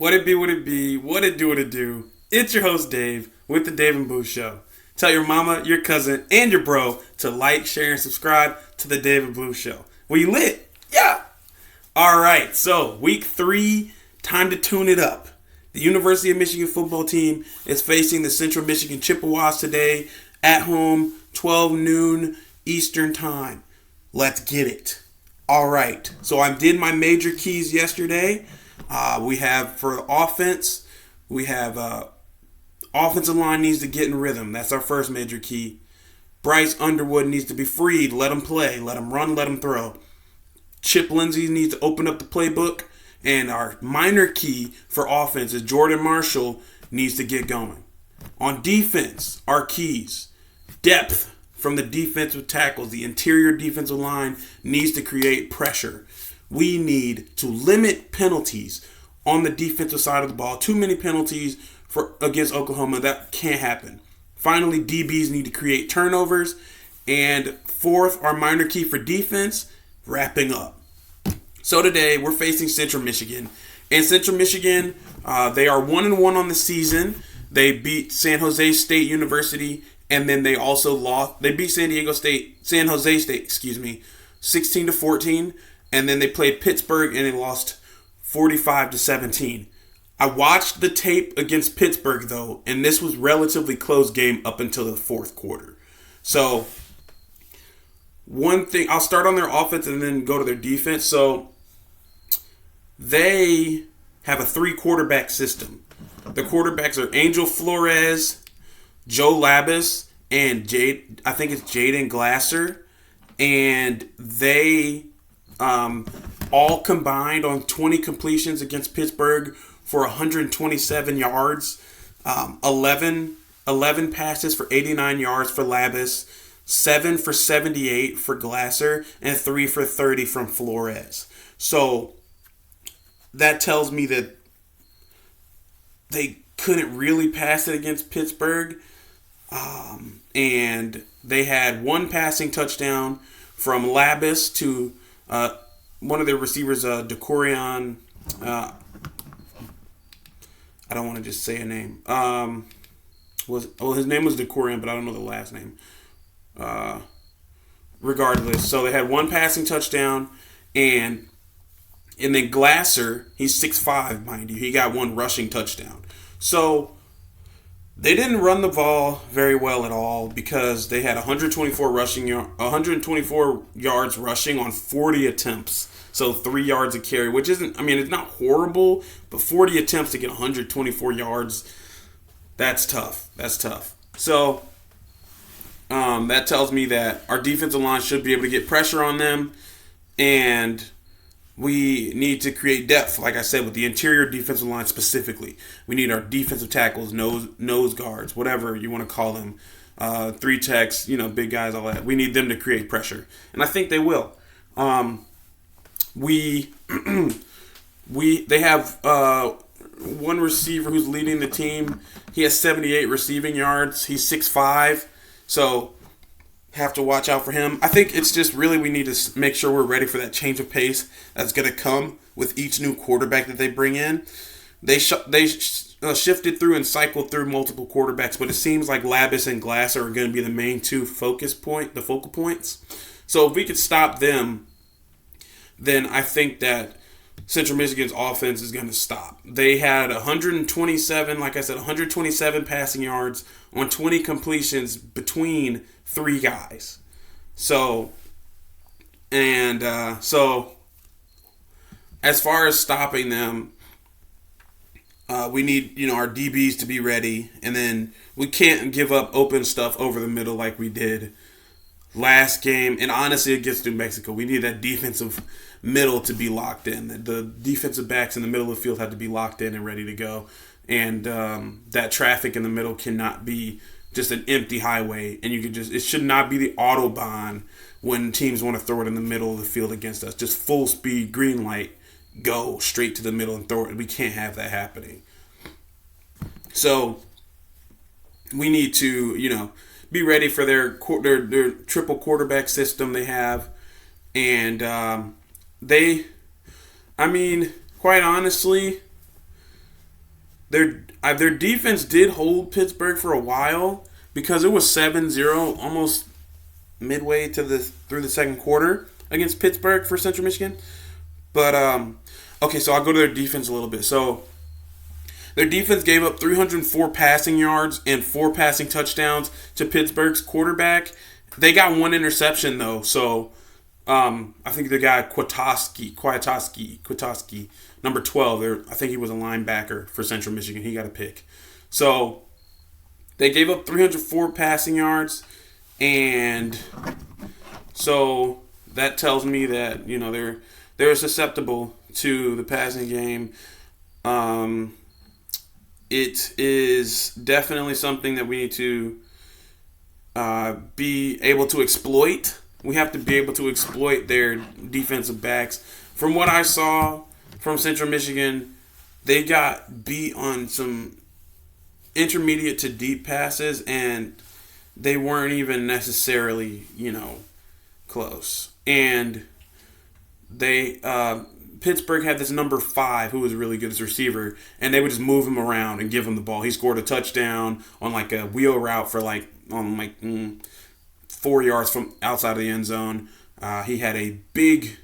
What it be, what it be, what it do, what it do. It's your host, Dave, with the Dave and Boo Show. Tell your mama, your cousin, and your bro to like, share, and subscribe to the Dave and Boo Show. We lit? Yeah! Alright, so week 3, time to tune it up. The University of Michigan football team is facing the Central Michigan Chippewas today at home, 12 noon Eastern time. Let's get it. Alright, so I did my major keys yesterday. We have for offense, we have offensive line needs to get in rhythm. That's our first major key. Bryce Underwood needs to be freed. Let him play. Let him run. Let him throw. Chip Lindsey needs to open up the playbook. And our minor key for offense is Jordan Marshall needs to get going. On defense, our keys. Depth from the defensive tackles. The interior defensive line needs to create pressure. We need to limit penalties on the defensive side of the ball. Too many penalties against Oklahoma. That can't happen. Finally, DBs need to create turnovers. And fourth, our minor key for defense, wrapping up. So today, we're facing Central Michigan. And Central Michigan, they are 1-1 on the season. They beat San Jose State University. And then they also lost. They beat San Jose State, 16-14. And then they played Pittsburgh and they lost 45-17. I watched the tape against Pittsburgh though, and this was relatively close game up until the fourth quarter. So one thing, I'll start on their offense and then go to their defense. So they have a 3-quarterback system. The quarterbacks are Angel Flores, Joe Labus, and Jaden Glasser. And they all combined on 20 completions against Pittsburgh for 127 yards, 11 passes for 89 yards for Labus, 7 for 78 for Glasser, and 3 for 30 from Flores. So that tells me that they couldn't really pass it against Pittsburgh, and they had one passing touchdown from Labus to one of their receivers, Decorion. I don't want to just say a name. His name was Decorion, but I don't know the last name. Regardless, so they had one passing touchdown, and then Glasser, he's 6'5", mind you, he got one rushing touchdown. So they didn't run the ball very well at all because they had 124 yards rushing on 40 attempts. So 3 yards a carry, which isn't, it's not horrible, but 40 attempts to get 124 yards, that's tough. So that tells me that our defensive line should be able to get pressure on them, and we need to create depth, like I said, with the interior defensive line specifically. We need our defensive tackles, nose guards, whatever you want to call them, 3 techs, big guys, all that. We need them to create pressure, and I think they will. They have one receiver who's leading the team. He has 78 receiving yards. He's 6'5", so have to watch out for him. I think it's just really we need to make sure we're ready for that change of pace that's going to come with each new quarterback that they bring in. They shifted through and cycled through multiple quarterbacks, but it seems like Labus and Glasser are going to be the main two focal points. So if we could stop them, then I think that Central Michigan's offense is going to stop. They had 127 passing yards on 20 completions between 3 guys. So as far as stopping them, we need, our DBs to be ready, and then we can't give up open stuff over the middle like we did last game. And honestly, against New Mexico, we need that defensive middle to be locked in. The defensive backs in the middle of the field have to be locked in and ready to go. And that traffic in the middle cannot be just an empty highway. And it should not be the Autobahn when teams want to throw it in the middle of the field against us. Just full speed, green light, go straight to the middle and throw it. We can't have that happening. So we need to, be ready for their triple quarterback system they have. And quite honestly, their defense did hold Pittsburgh for a while because it was 7-0 almost midway through the second quarter against Pittsburgh for Central Michigan. But okay, so I'll go to their defense a little bit. So their defense gave up 304 passing yards and 4 passing touchdowns to Pittsburgh's quarterback. They got 1 interception though, so I think the guy Kwiatkowski, number 12. I think he was a linebacker for Central Michigan. He got a pick. So they gave up 304 passing yards, and so that tells me that they're susceptible to the passing game. It is definitely something that we need to be able to exploit. We have to be able to exploit their defensive backs. From what I saw from Central Michigan, they got beat on some intermediate to deep passes, and they weren't even necessarily, close. And they Pittsburgh had this number 5 who was really good as a receiver, and they would just move him around and give him the ball. He scored a touchdown on like a wheel route for 4 yards from outside of the end zone. He had a big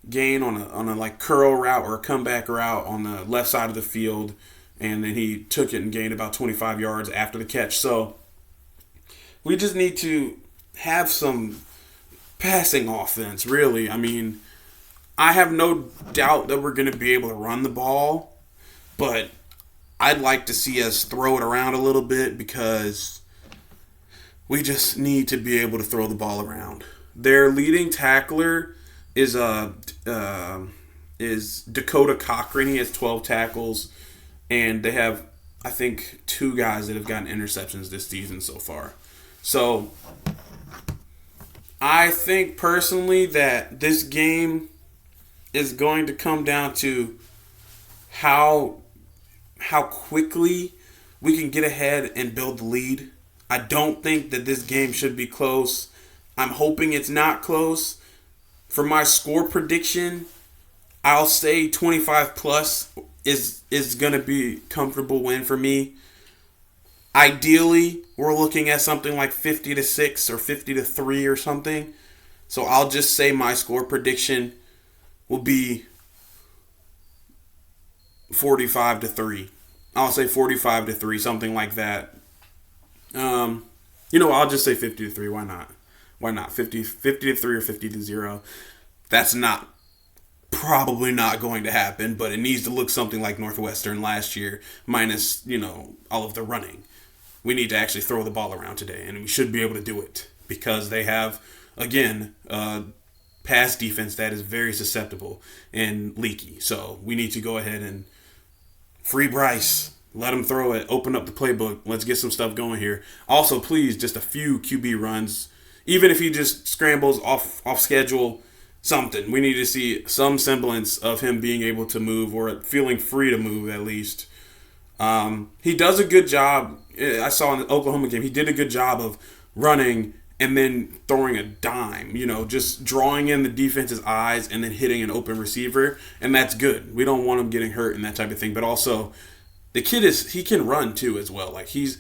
gain on a like curl route or a comeback route on the left side of the field, and then he took it and gained about 25 yards after the catch. So we just need to have some passing offense, really. I mean, I have no doubt that we're going to be able to run the ball, but I'd like to see us throw it around a little bit because we just need to be able to throw the ball around. Their leading tackler is Dakota Cochran. He has 12 tackles, and they have, I think, 2 guys that have gotten interceptions this season so far. So I think personally that this game is going to come down to how quickly we can get ahead and build the lead. I don't think that this game should be close. I'm hoping it's not close. For my score prediction, I'll say 25 plus is going to be a comfortable win for me. Ideally, we're looking at something like 50-6 or 50-3 or something. So I'll just say my score prediction will be 45-3. I'll say 45-3, something like that. I'll just say 50-3. Why not? Why not? 50-3 or 50-0. That's probably not going to happen, but it needs to look something like Northwestern last year, minus, all of the running. We need to actually throw the ball around today, and we should be able to do it because they have, again, pass defense that is very susceptible and leaky. So we need to go ahead and free Bryce. Let him throw it. Open up the playbook. Let's get some stuff going here. Also, please, just a few QB runs. Even if he just scrambles off schedule, something. We need to see some semblance of him being able to move or feeling free to move at least. He does a good job. I saw in the Oklahoma game, he did a good job of running and then throwing a dime, just drawing in the defense's eyes and then hitting an open receiver, and that's good. We don't want him getting hurt and that type of thing. But also, the kid he can run too as well. Like he's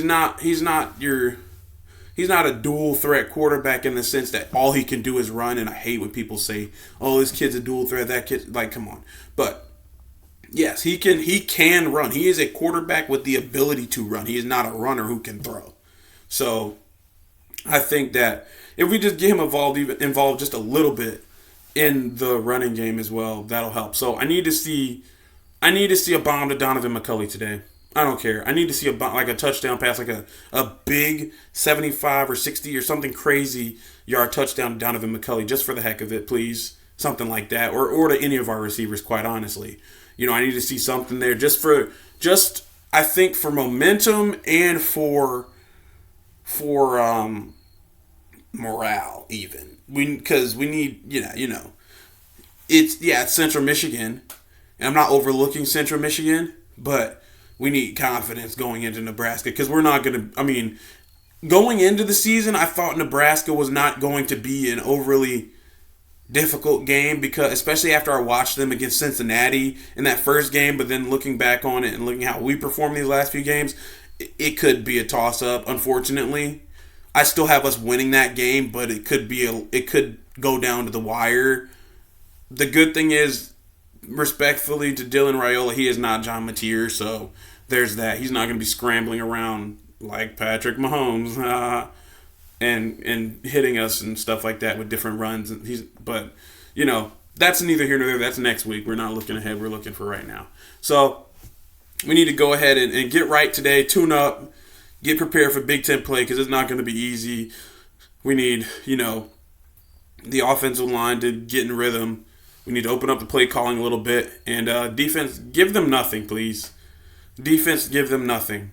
not a dual threat quarterback in the sense that all he can do is run. And I hate when people say, "Oh, this kid's a dual threat." That kid, like, come on. But yes, he can run. He is a quarterback with the ability to run. He is not a runner who can throw. So I think that if we just get him involved just a little bit in the running game as well, that'll help. So I need to see a bomb to Donovan McCulley today. I don't care. I need to see a touchdown pass, like a big 75 or 60 or something crazy yard touchdown to Donovan McCulley, just for the heck of it, please. Something like that, or to any of our receivers, quite honestly. I need to see something there I think for momentum and for morale even. Because we need, it's Central Michigan. And I'm not overlooking Central Michigan, but we need confidence going into Nebraska because we're not going to, going into the season, I thought Nebraska was not going to be an overly difficult game, because especially after I watched them against Cincinnati in that first game, but then looking back on it and looking how we performed these last few games, it could be a toss-up, unfortunately. I still have us winning that game, but it could go down to the wire. The good thing is, respectfully to Dylan Raiola, he is not John Mateer, so there's that. He's not going to be scrambling around like Patrick Mahomes and hitting us and stuff like that with different runs. But that's neither here nor there. That's next week. We're not looking ahead. We're looking for right now. So we need to go ahead and get right today. Tune up. Get prepared for Big Ten play, because it's not going to be easy. We need, the offensive line to get in rhythm. We need to open up the play calling a little bit. And defense, give them nothing, please. Defense, give them nothing.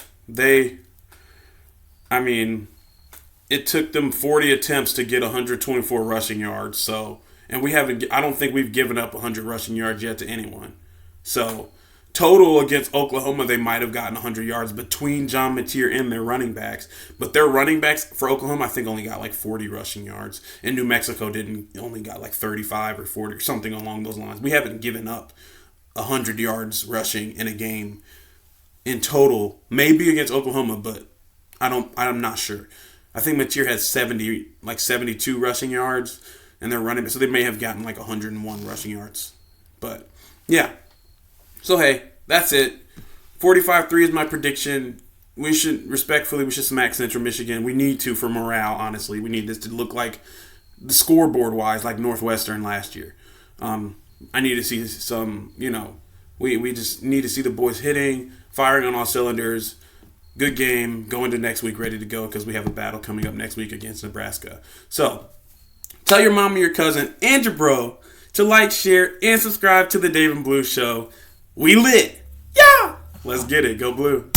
It took them 40 attempts to get 124 rushing yards. So, and I don't think we've given up 100 rushing yards yet to anyone. So, total against Oklahoma, they might have gotten 100 yards between John Mateer and their running backs. But their running backs for Oklahoma, I think, only got like 40 rushing yards. And New Mexico only got like 35 or 40 or something along those lines. We haven't given up 100 yards rushing in a game in total. Maybe against Oklahoma, but I'm not sure. I think Mateer had 72 rushing yards, and they're running, so they may have gotten like 101 rushing yards. But yeah. So hey, that's it. 45-3 is my prediction. We should smack Central Michigan. We need to for morale, honestly. We need this to look like the scoreboard wise, like Northwestern last year. I need to see some, we just need to see the boys hitting, firing on all cylinders. Good game. Go into next week ready to go, because we have a battle coming up next week against Nebraska. So, tell your mom, your cousin, and your bro to like, share, and subscribe to the Dave and Blue Show. We lit. Yeah! Let's get it. Go Blue.